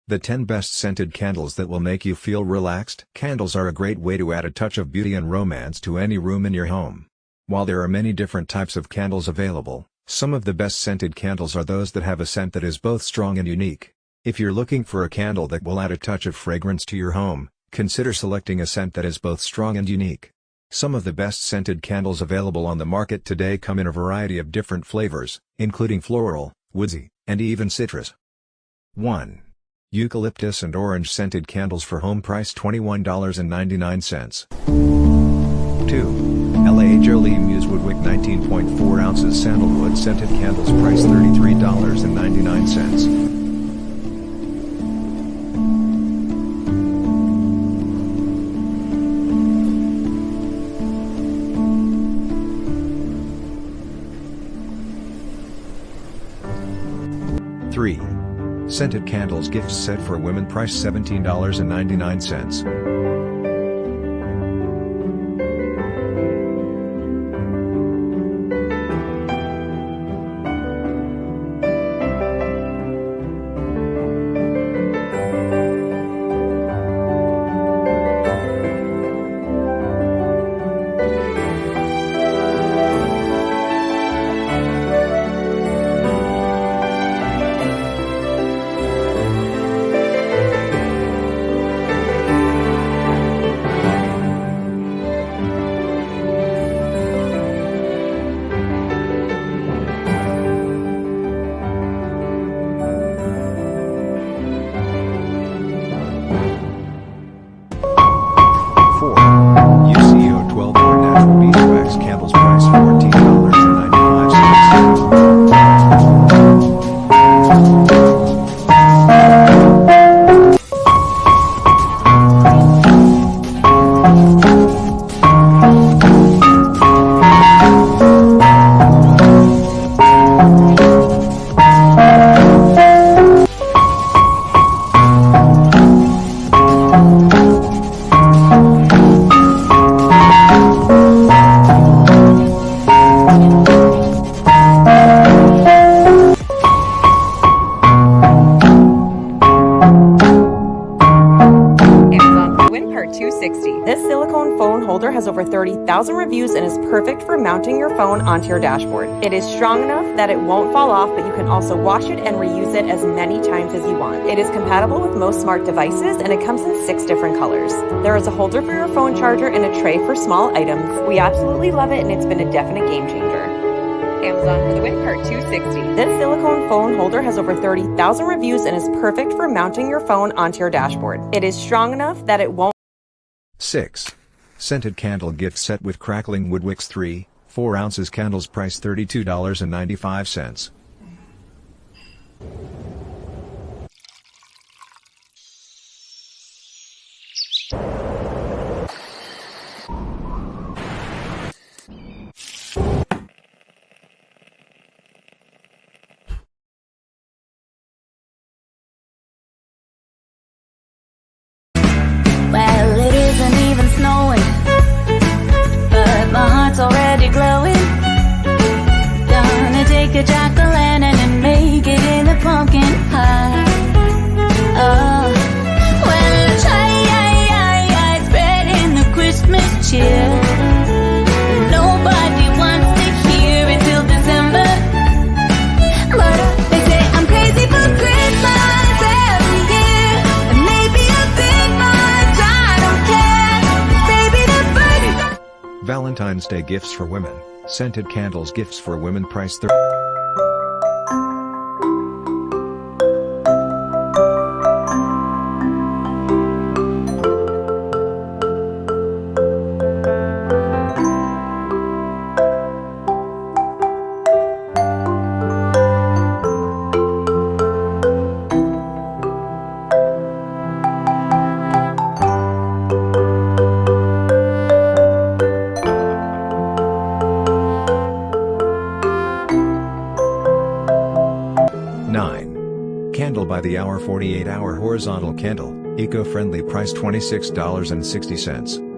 The 10 best scented candles that will make you feel relaxed. Candles are a great way to add a touch of beauty and romance to any room in your home. While there are many different types of candles available, some of the best scented candles are those that have a scent that is both strong and unique. If you're looking for a candle that will add a touch of fragrance to your home, consider selecting a scent that is both strong and unique. Some of the best scented candles available on the market today come in a variety of different flavors, including floral, woodsy, and even citrus. 1. Eucalyptus and orange scented candles for home, price $21.99. 2. JOLIE MUSE Wick 19.4 ounces Sandalwood scented candles, price $33.99. 3. Scented candles gift set for women, price $17.99. 4. UCO 12 hour natural beeswax candles, price This silicone phone holder has over 30,000 reviews and is perfect for mounting your phone onto your dashboard. It is strong enough that it won't fall off, but you can also wash it and reuse it as many times as you want. It is compatible with most smart devices and it comes in 6 different colors. There is a holder for your phone charger and a tray for small items. We absolutely love it and it's been a definite game changer. Amazon for the win, part 260. This silicone phone holder has over 30,000 reviews and is perfect for mounting your phone onto your dashboard. It is strong enough that it won't. 6. Scented candle gift set with crackling wood wicks 3, 4 ounces candles, price $32.95. 'Jack-o'-lantern and make it in the pumpkin pie. Oh, well, try spreading the Christmas cheer. Nobody wants to hear it till December, but they say I'm crazy for Christmas every year. And maybe a bit much, I don't care. Baby, the first. Valentine's Day gifts for women. Scented candles gifts for women, price Candle by the hour 48-hour horizontal candle, eco-friendly, price $26.60.